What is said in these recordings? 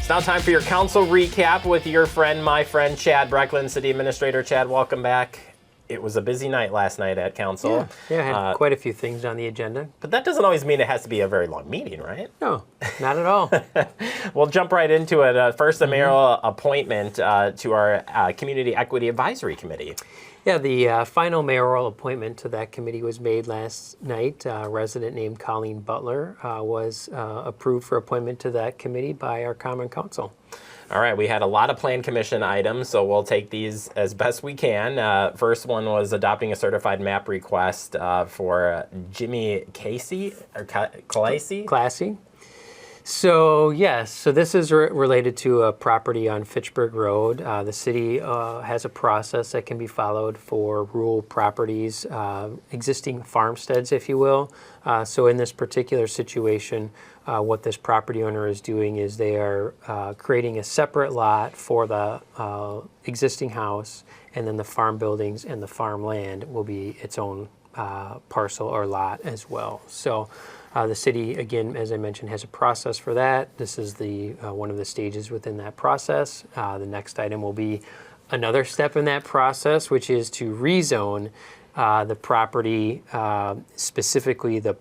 It's now time for your council recap with your friend, my friend, Chad Brecklin, City Administrator. Chad, welcome back. It was a busy night last night at council. Yeah, I had quite a few things on the agenda. But that doesn't always mean it has to be a very long meeting, right? No, not at all. We'll jump right into it. First, the mayoral appointment to our Community Equity Advisory Committee. Yeah, the final mayoral appointment to that committee was made last night. A resident named Colleen Butler was approved for appointment to that committee by our Common Council. All right, we had a lot of Plan Commission items, so we'll take these as best we can. First one was adopting a certified map request for Jimmy Casey, or Classy. So yes, so this is related to a property on Fitchburg Road. The city has a process that can be followed for rural properties, existing farmsteads, if you will. So in this particular situation, what this property owner is doing is they are creating a separate lot for the existing house, and then the farm buildings and the farmland will be its own parcel or lot as well. So the city, again, as I mentioned, has a process for that. This is the one of the stages within that process. The next item will be another step in that process, which is to rezone the property, specifically the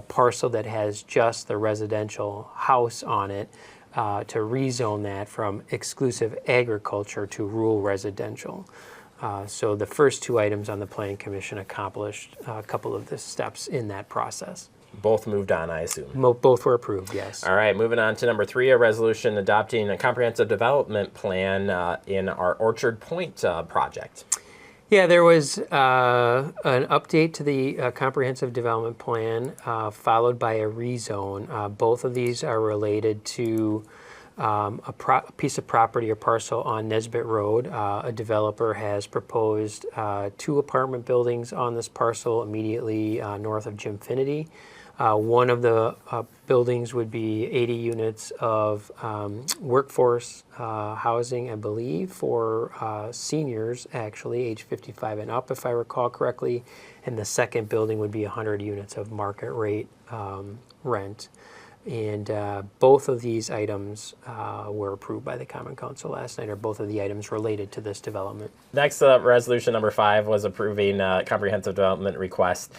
parcel that has just the residential house on it, to rezone that from exclusive agriculture to rural residential. So the first two items on the Plan Commission accomplished a couple of the steps in that process. Both moved on, I assume. Both were approved, yes. All right, moving on to number 3, a resolution adopting a comprehensive development plan in our Orchard Point project. Yeah, there was an update to the comprehensive development plan, followed by a rezone. Both of these are related to a piece of property or parcel on Nesbitt Road. A developer has proposed 2 apartment buildings on this parcel immediately north of Jimfinity. One of the buildings would be 80 units of workforce housing, I believe, for seniors, actually, age 55 and up, if I recall correctly. And the second building would be 100 units of market rate rent. And both of these items were approved by the Common Council last night, or both of the items related to this development. Next, resolution number 5 was approving comprehensive development request.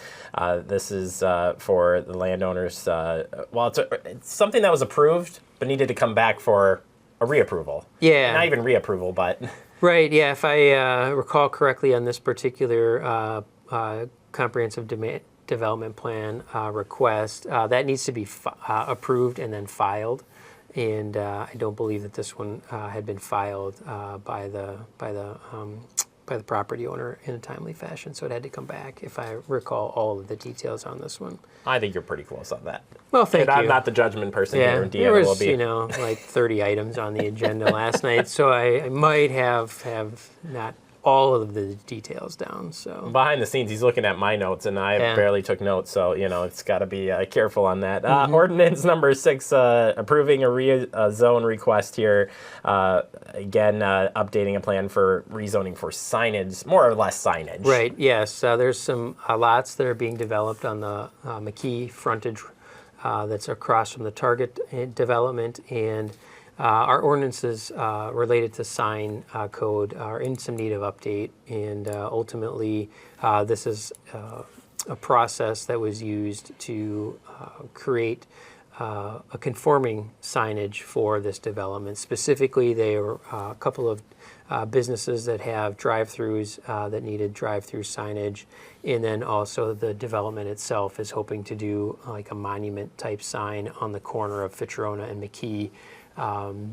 This is for the landowners. Well, it's something that was approved, but needed to come back for a reapproval. Yeah. Not even reapproval, but... Right, yeah. If I recall correctly on this particular comprehensive development plan request, that needs to be approved and then filed, and I don't believe that this one had been filed by the property owner in a timely fashion, so it had to come back, if I recall all of the details on this one. I think you're pretty close on that. Well, thank you. I'm not the judgment person here. Yeah, there was, like 30 items on the agenda last night, so I might have not all of the details down. So behind the scenes, he's looking at my notes, and I barely took notes, so it's got to be careful on that. Ordinance number 6, approving a rezone request here. Again, updating a plan for rezoning for signage, more or less signage. Right. Yes. There's some lots that are being developed on the McKee frontage that's across from the Target development, and our ordinances related to sign code are in some need of update, and ultimately this is a process that was used to create a conforming signage for this development. Specifically, there were a couple of businesses that have drive-throughs that needed drive-through signage, and then also the development itself is hoping to do like a monument-type sign on the corner of Fitcherona and McKee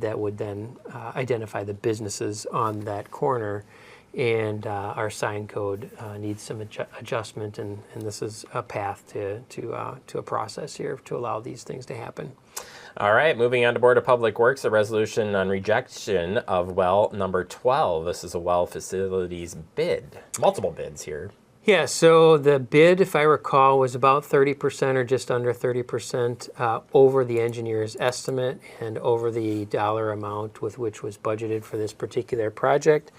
that would then identify the businesses on that corner. And our sign code needs some adjustment, and this is a path to a process here to allow these things to happen. All right, moving on to Board of Public Works, a resolution on rejection of well number 12. This is a well facilities bid. Multiple bids here. Yeah, so the bid, if I recall, was about 30% or just under 30% over the engineer's estimate and over the dollar amount with which was budgeted for this particular project.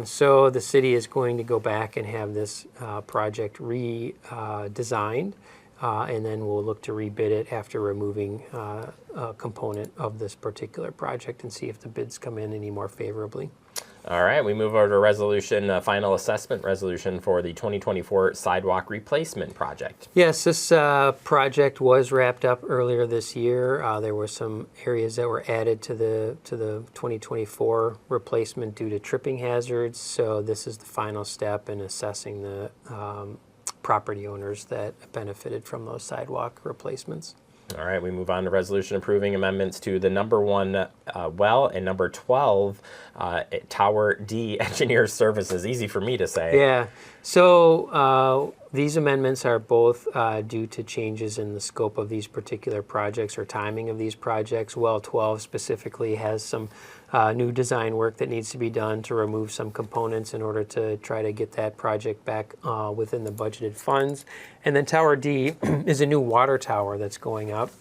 So the city is going to go back and have this project redesigned and then we'll look to rebid it after removing a component of this particular project and see if the bids come in any more favorably. All right, we move over to resolution, final assessment resolution for the 2024 sidewalk replacement project. Yes, this project was wrapped up earlier this year. There were some areas that were added to the 2024 replacement due to tripping hazards. So this is the final step in assessing the property owners that benefited from those sidewalk replacements. All right, we move on to resolution approving amendments to the number 1 well and number 12 Tower D engineer services. Easy for me to say. Yeah, so these amendments are both due to changes in the scope of these particular projects or timing of these projects. Well 12 specifically has some new design work that needs to be done to remove some components in order to try to get that project back within the budgeted funds. And then Tower D is a new water tower that's going up.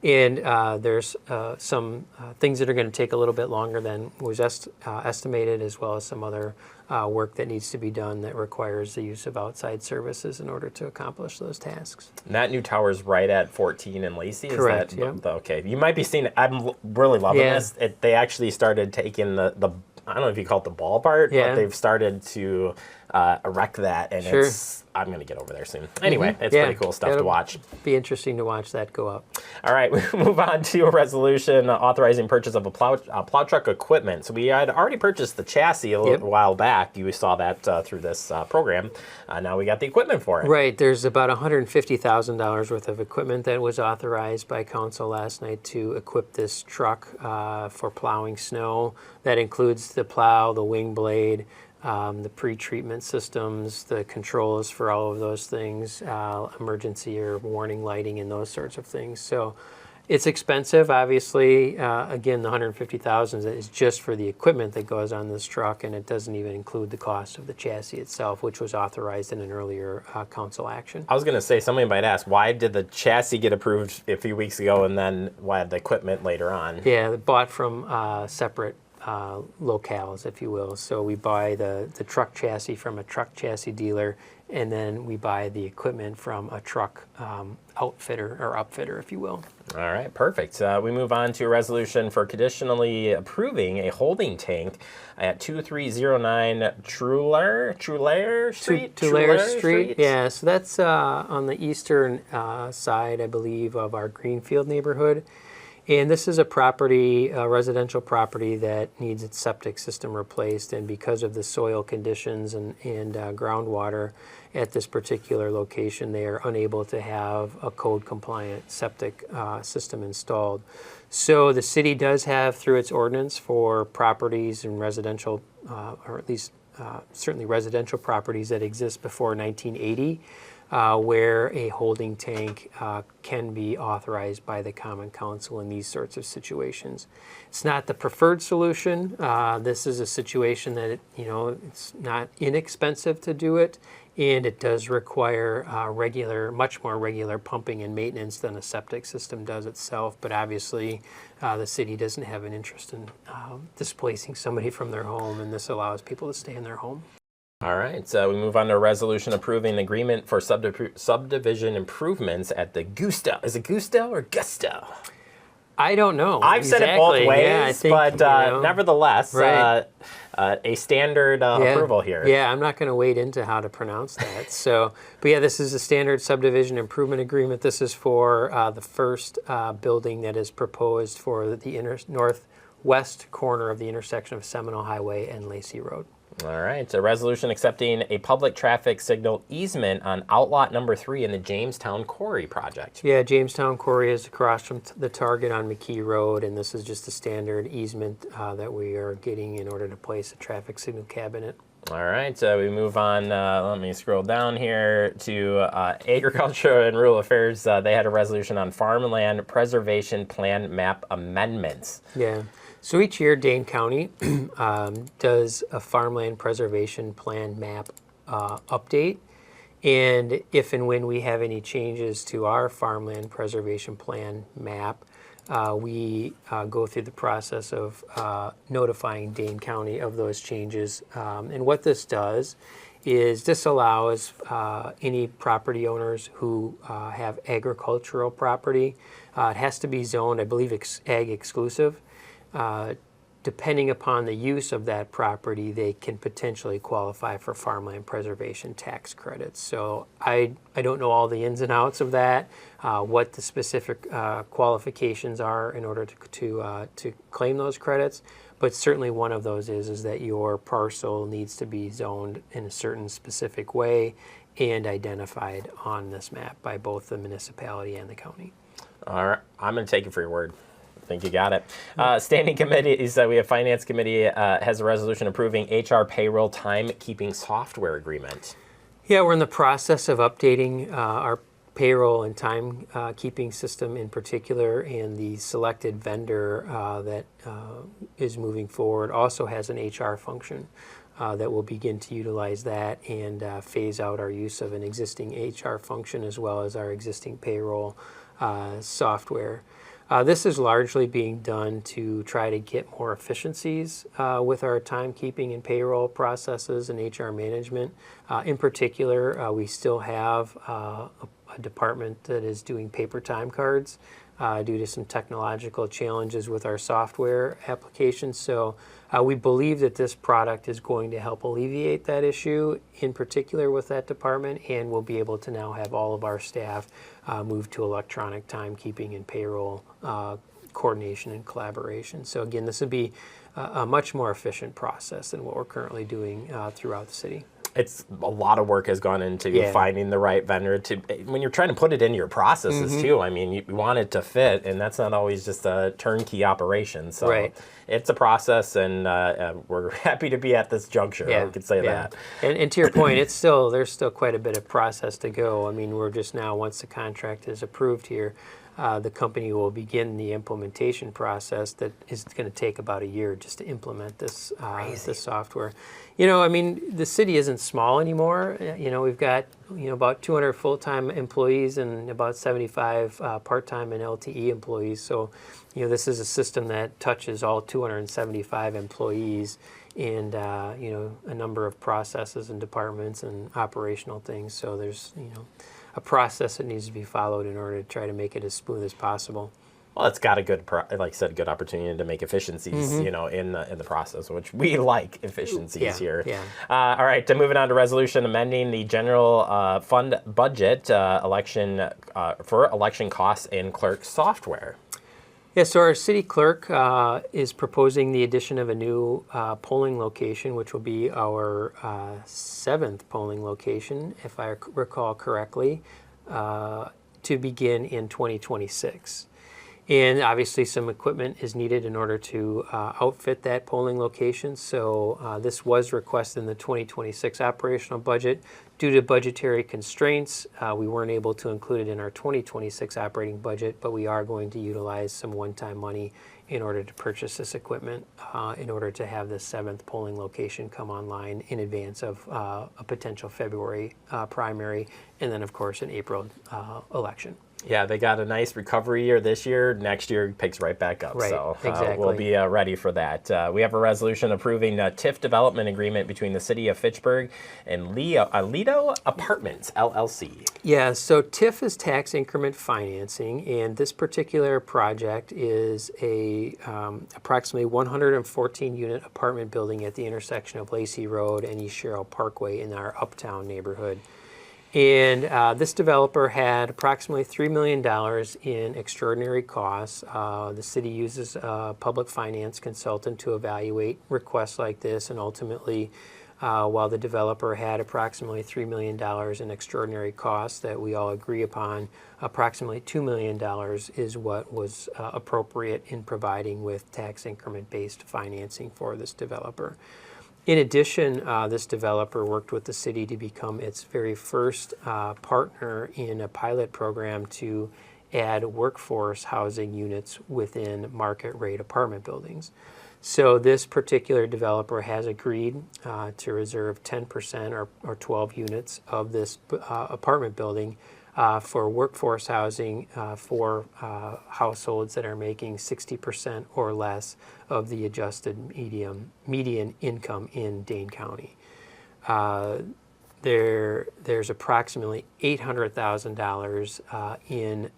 And there's some things that are going to take a little bit longer than was estimated, as well as some other work that needs to be done that requires the use of outside services in order to accomplish those tasks. And that new tower's right at 14 and Lacey? Correct, Is that, okay. You might be seeing it. I'm really loving this. They actually started taking the I don't know if you call it the ball part, but they've started to erect that, and I'm going to get over there soon. Anyway, it's pretty cool stuff to watch. Be interesting to watch that go up. All right, we move on to a resolution authorizing purchase of a plow truck equipment. So we had already purchased the chassis a little while back. You saw that through this program. Now we got the equipment for it. Right. There's about $150,000 worth of equipment that was authorized by council last night to equip this truck for plowing snow. That includes the plow, the wing blade, the pre-treatment systems, the controls for all of those things, emergency or warning lighting and those sorts of things. So it's expensive, obviously. Again, the $150,000 is just for the equipment that goes on this truck, and it doesn't even include the cost of the chassis itself, which was authorized in an earlier council action. I was going to say, somebody might ask, why did the chassis get approved a few weeks ago, and then why the equipment later on? Yeah, bought from separate locales, if you will. So we buy the truck chassis from a truck chassis dealer, and then we buy the equipment from a truck outfitter or upfitter, if you will. All right, perfect. We move on to a resolution for conditionally approving a holding tank at 2309 Tulare Street. Yeah, so that's on the eastern side, I believe, of our Greenfield neighborhood. And this is a property, a residential property that needs its septic system replaced, and because of the soil conditions and groundwater at this particular location, they are unable to have a code-compliant septic system installed. So the city does have, through its ordinance for properties and residential, or at least certainly residential properties that exist before 1980, where a holding tank can be authorized by the Common Council in these sorts of situations. It's not the preferred solution. This is a situation that it's not inexpensive to do it, and it does require much more regular pumping and maintenance than a septic system does itself. But obviously, the city doesn't have an interest in displacing somebody from their home, and this allows people to stay in their home. All right, so we move on to a resolution approving the agreement for subdivision improvements at the Gusto. Is it Gusto or Gusto? I don't know. I've said it both ways, but nevertheless, right. A standard approval here. Yeah, I'm not going to wade into how to pronounce that. But yeah, this is a standard subdivision improvement agreement. This is for the first building that is proposed for the northwest corner of the intersection of Seminole Highway and Lacey Road. All right, a resolution accepting a public traffic signal easement on outlot number 3 in the Jamestown Quarry project. Yeah, Jamestown Quarry is across from the Target on McKee Road, and this is just a standard easement that we are getting in order to place a traffic signal cabinet. All right, we move on. Let me scroll down here to Agriculture and Rural Affairs. They had a resolution on farmland preservation plan map amendments. Yeah. So each year, Dane County does a farmland preservation plan map update. And if and when we have any changes to our farmland preservation plan map, we go through the process of notifying Dane County of those changes. And what this does is this allows any property owners who have agricultural property. It has to be zoned, I believe, ag exclusive. Depending upon the use of that property, they can potentially qualify for farmland preservation tax credits. So I don't know all the ins and outs of that, what the specific qualifications are in order to claim those credits. But certainly one of those is that your parcel needs to be zoned in a certain specific way and identified on this map by both the municipality and the county. All right, I'm going to take it for your word. I think you got it. Standing committees, we have Finance Committee has a resolution approving HR payroll timekeeping software agreement. Yeah, we're in the process of updating our payroll and timekeeping system in particular, and the selected vendor that is moving forward also has an HR function that will begin to utilize that and phase out our use of an existing HR function as well as our existing payroll software. This is largely being done to try to get more efficiencies with our timekeeping and payroll processes and HR management. In particular, we still have a department that is doing paper time cards due to some technological challenges with our software applications. So we believe that this product is going to help alleviate that issue, in particular with that department, and we'll be able to now have all of our staff move to electronic timekeeping and payroll coordination and collaboration. So again, this would be a much more efficient process than what we're currently doing throughout the city. It's a lot of work has gone into finding the right vendor to when you're trying to put it into your processes too. I mean, you want it to fit, and that's not always just a turnkey operation. So it's a process, and we're happy to be at this juncture. I could say that. And to your point, there's still quite a bit of process to go. I mean, we're just now, once the contract is approved here, the company will begin the implementation process that is going to take about a year just to implement this software. You know, I mean, the city isn't small anymore. You know, we've got about 200 full-time employees and about 75 part-time and LTE employees. So, this is a system that touches all 275 employees and a number of processes and departments and operational things. So there's a process that needs to be followed in order to try to make it as smooth as possible. Well, it's got a good, like I said, good opportunity to make efficiencies, in the process, which we like efficiencies here. All right, moving on to resolution amending the general fund budget election for election costs and clerk software. Yeah, so our city clerk is proposing the addition of a new polling location, which will be our 7th polling location, if I recall correctly, to begin in 2026. And obviously some equipment is needed in order to outfit that polling location. So this was requested in the 2026 operational budget. Due to budgetary constraints, we weren't able to include it in our 2026 operating budget, but we are going to utilize some one-time money in order to purchase this equipment in order to have the 7th polling location come online in advance of a potential February primary, and then of course an April election. Yeah, they got a nice recovery year this year. Next year picks right back up. Right, so exactly. We'll be ready for that. We have a resolution approving a TIF development agreement between the city of Fitchburg and Lido Apartments, LLC. Yeah, so TIF is tax increment financing, and this particular project is a approximately 114-unit apartment building at the intersection of Lacey Road and East Sherrill Parkway in our Uptown neighborhood. And this developer had approximately $3 million in extraordinary costs. The city uses a public finance consultant to evaluate requests like this, and ultimately, while the developer had approximately $3 million in extraordinary costs that we all agree upon, approximately $2 million is what was appropriate in providing with tax increment-based financing for this developer. In addition, this developer worked with the city to become its very first partner in a pilot program to add workforce housing units within market rate apartment buildings. So this particular developer has agreed to reserve 10% or 12 units of this apartment building for workforce housing for households that are making 60% or less of the adjusted median income in Dane County. there's approximately $800,000 in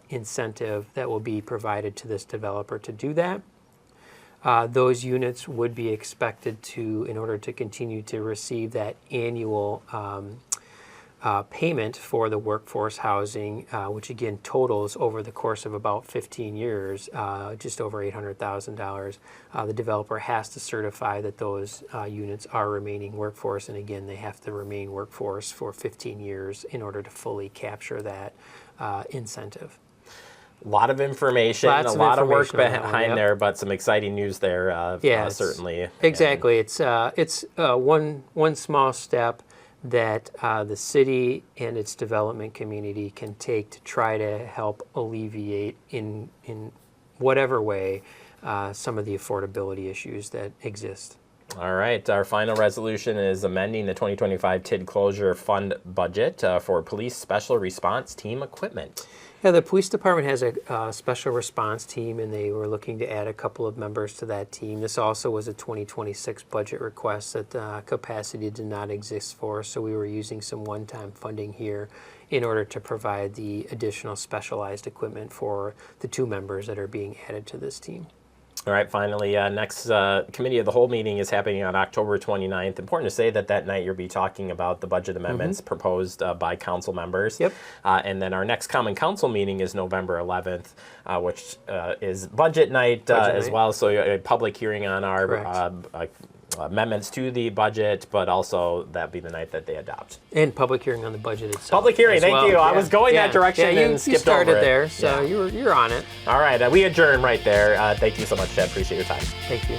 incentive that will be provided to this developer to do that. Those units would be expected to, in order to continue to receive that annual payment for the workforce housing, which again totals over the course of about 15 years, just over $800,000. The developer has to certify that those units are remaining workforce, and again, they have to remain workforce for 15 years in order to fully capture that incentive. A lot of information, a lot of work behind there, but some exciting news there, certainly. Exactly. It's one small step that the city and its development community can take to try to help alleviate in whatever way some of the affordability issues that exist. All right, our final resolution is amending the 2025 TID closure fund budget for police special response team equipment. Yeah, the police department has a special response team, and they were looking to add a couple of members to that team. This also was a 2026 budget request that capacity did not exist for, so we were using some one-time funding here in order to provide the additional specialized equipment for the 2 members that are being added to this team. All right, finally, next committee of the whole meeting is happening on October 29th. Important to say that night you'll be talking about the budget amendments proposed by council members. Yep. And then our next common council meeting is November 11th, which is budget night as well. So a public hearing on our amendments to the budget, but also that'd be the night that they adopt. And public hearing on the budget itself. Public hearing, thank you. I was going that direction and skipped you started over it. there, so you're on it. All right, we adjourn right there. Thank you so much, Chad. Appreciate your time. Thank you.